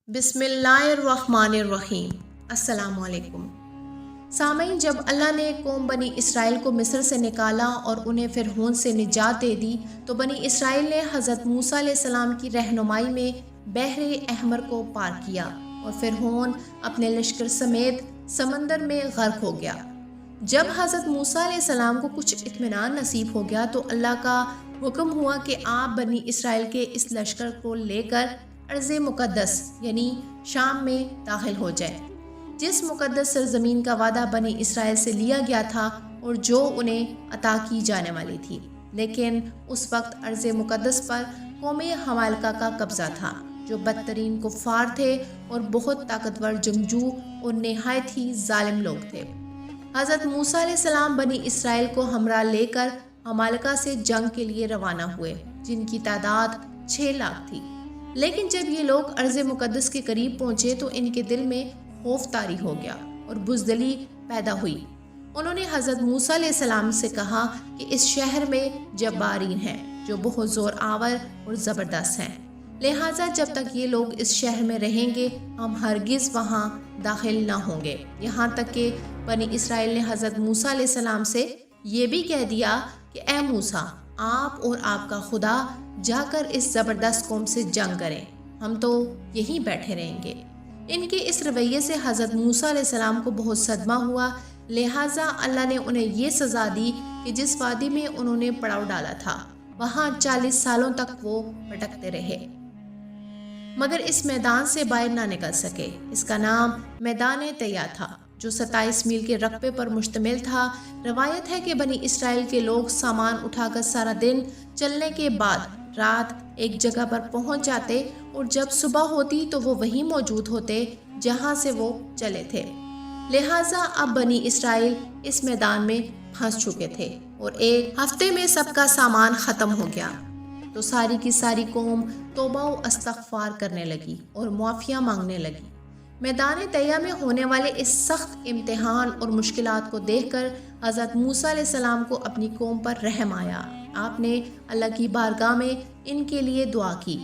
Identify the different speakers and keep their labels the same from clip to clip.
Speaker 1: بسم اللہ الرحمن الرحیم۔ السلام علیکم سامعین، جب اللہ نے قوم بنی اسرائیل کو مصر سے نکالا اور انہیں فرعون سے نجات دے دی تو بنی اسرائیل نے حضرت موسیٰ علیہ السلام کی رہنمائی میں بحر احمر کو پار کیا اور فرعون اپنے لشکر سمیت سمندر میں غرق ہو گیا۔ جب حضرت موسیٰ علیہ السلام کو کچھ اطمینان نصیب ہو گیا تو اللہ کا حکم ہوا کہ آپ بنی اسرائیل کے اس لشکر کو لے کر ارض مقدس یعنی شام میں داخل ہو جائے، جس مقدس سرزمین کا وعدہ بنی اسرائیل سے لیا گیا تھا اور جو انہیں عطا کی جانے والی تھی۔ لیکن اس وقت ارض مقدس پر قوم ہمالکہ کا قبضہ تھا، جو بدترین کفار تھے اور بہت طاقتور جنگجو اور نہایت ہی ظالم لوگ تھے۔ حضرت موسیٰ علیہ السلام بنی اسرائیل کو ہمراہ لے کر ہمالکہ سے جنگ کے لیے روانہ ہوئے، جن کی تعداد 6 لاکھ تھی۔ لیکن جب یہ لوگ ارض مقدس کے قریب پہنچے تو ان کے دل میں خوف طاری ہو گیا اور بزدلی پیدا ہوئی۔ انہوں نے حضرت موسیٰ علیہ السلام سے کہا کہ اس شہر میں جبارین ہیں جو بہت زور آور اور زبردست ہیں، لہٰذا جب تک یہ لوگ اس شہر میں رہیں گے ہم ہرگز وہاں داخل نہ ہوں گے۔ یہاں تک کہ بنی اسرائیل نے حضرت موسیٰ علیہ السلام سے یہ بھی کہہ دیا کہ اے موسیٰ، آپ اور آپ کا خدا جا کر اس زبردست قوم سے جنگ کریں، ہم تو یہیں بیٹھے رہیں گے۔ ان کے اس رویے سے حضرت موسیٰ علیہ السلام کو بہت صدمہ ہوا، لہٰذا اللہ نے انہیں یہ سزا دی کہ جس وادی میں انہوں نے پڑاؤ ڈالا تھا وہاں 40 سالوں تک وہ بھٹکتے رہے، مگر اس میدان سے باہر نہ نکل سکے۔ اس کا نام میدان طیہ تھا، جو 27 میل کے رقبے پر مشتمل تھا۔ روایت ہے کہ بنی اسرائیل کے لوگ سامان اٹھا کر سارا دن چلنے کے بعد رات ایک جگہ پر پہنچ جاتے اور جب صبح ہوتی تو وہ وہیں موجود ہوتے جہاں سے وہ چلے تھے۔ لہٰذا اب بنی اسرائیل اس میدان میں پھنس چکے تھے اور ایک ہفتے میں سب کا سامان ختم ہو گیا تو ساری کی ساری قوم توبہ و استغفار کرنے لگی اور معافیاں مانگنے لگی۔ میدان طیہ میں ہونے والے اس سخت امتحان اور مشکلات کو دیکھ کر حضرت موسیٰ علیہ السلام کو اپنی قوم پر رحم آیا۔ آپ نے اللہ کی بارگاہ میں ان کے لیے دعا کی،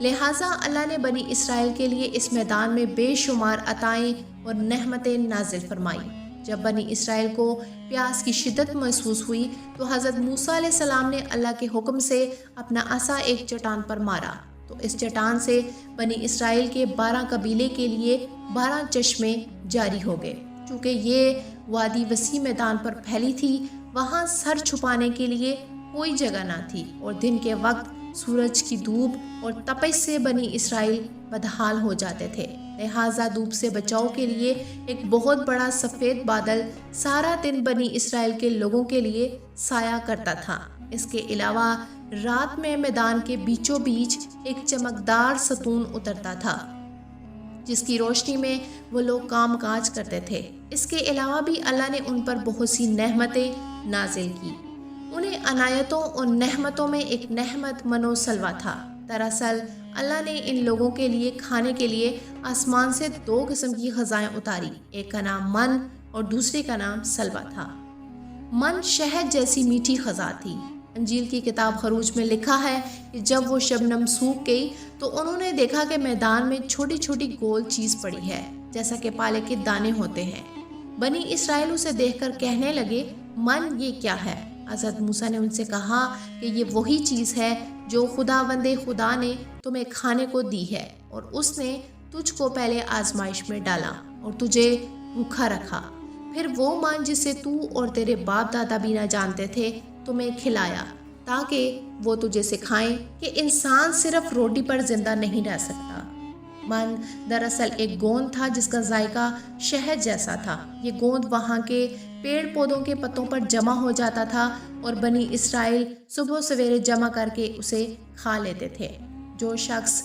Speaker 1: لہٰذا اللہ نے بنی اسرائیل کے لیے اس میدان میں بے شمار عطائیں اور نعمتیں نازل فرمائی۔ جب بنی اسرائیل کو پیاس کی شدت محسوس ہوئی تو حضرت موسیٰ علیہ السلام نے اللہ کے حکم سے اپنا عصا ایک چٹان پر مارا تو اس چٹان سے بنی اسرائیل کے 12 قبیلے کے لیے 12 چشمے جاری ہو گئے۔ چونکہ یہ وادی وسیع میدان پر پھیلی تھی، وہاں سر چھپانے کے لیے کوئی جگہ نہ تھی اور دن کے وقت سورج کی دھوپ اور تپش سے بنی اسرائیل بدحال ہو جاتے تھے، لہٰذا دھوپ سے بچاؤ کے لیے ایک بہت بڑا سفید بادل سارا دن بنی اسرائیل کے لوگوں کے لیے سایہ کرتا تھا۔ اس کے علاوہ رات میں میدان کے بیچوں بیچ ایک چمکدار ستون اترتا تھا جس کی روشنی میں وہ لوگ کام کاج کرتے تھے۔ اس کے علاوہ بھی اللہ نے ان پر بہت سی نعمتیں نازل کی۔ انہیں عنایتوں اور نعمتوں میں ایک نعمت من و سلوہ تھا۔ دراصل اللہ نے ان لوگوں کے لیے کھانے کے لیے آسمان سے 2 قسم کی غذائیں اتاری، ایک کا نام من اور دوسرے کا نام سلوہ تھا۔ من شہد جیسی میٹھی غذا تھی۔ انجیل کی کتاب خروج میں لکھا ہے کہ جب وہ شبنم سوکھ گئی تو انہوں نے دیکھا کہ میدان میں چھوٹی چھوٹی گول چیز پڑی ہے جیسا کہ پالے کے دانے ہوتے ہیں۔ بنی اسرائیل اسے دیکھ کر کہنے لگے، من یہ کیا ہے؟ حضرت موسیٰ نے ان سے کہا کہ یہ وہی چیز ہے جو خداوند خدا نے تمہیں کھانے کو دی ہے، اور اس نے تجھ کو پہلے آزمائش میں ڈالا اور تجھے بھوکا رکھا، پھر وہ مان جسے تو اور تیرے باپ دادا بھی نہ جانتے تھے تمہیں کھلایا، تاکہ وہ تجھے سکھائیں کہ انسان صرف روٹی پر زندہ نہیں رہ سکتا۔ من دراصل ایک گوند تھا جس کا ذائقہ شہد جیسا تھا۔ یہ گوند وہاں کے پیڑ پودوں کے پتوں پر جمع ہو جاتا تھا اور بنی اسرائیل صبح سویرے جمع کر کے اسے کھا لیتے تھے۔ جو شخص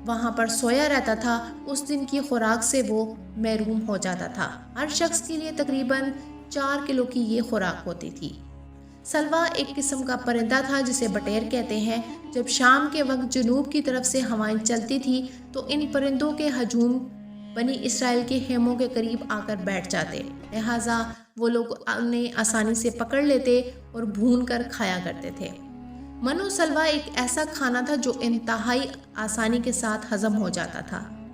Speaker 1: وہاں پر سویا رہتا تھا اس دن کی خوراک سے وہ محروم ہو جاتا تھا۔ ہر شخص کے لیے تقریباً 4 کلو کی یہ خوراک ہوتی تھی۔ سلوہ ایک قسم کا پرندہ تھا جسے بٹیر کہتے ہیں۔ جب شام کے وقت جنوب کی طرف سے ہوائیں چلتی تھی تو ان پرندوں کے ہجوم بنی اسرائیل کے خیموں کے قریب آ کر بیٹھ جاتے، لہٰذا وہ لوگ انہیں آسانی سے پکڑ لیتے اور بھون کر کھایا کرتے تھے۔ من و سلوہ ایک ایسا کھانا تھا جو انتہائی آسانی کے ساتھ ہضم ہو جاتا تھا۔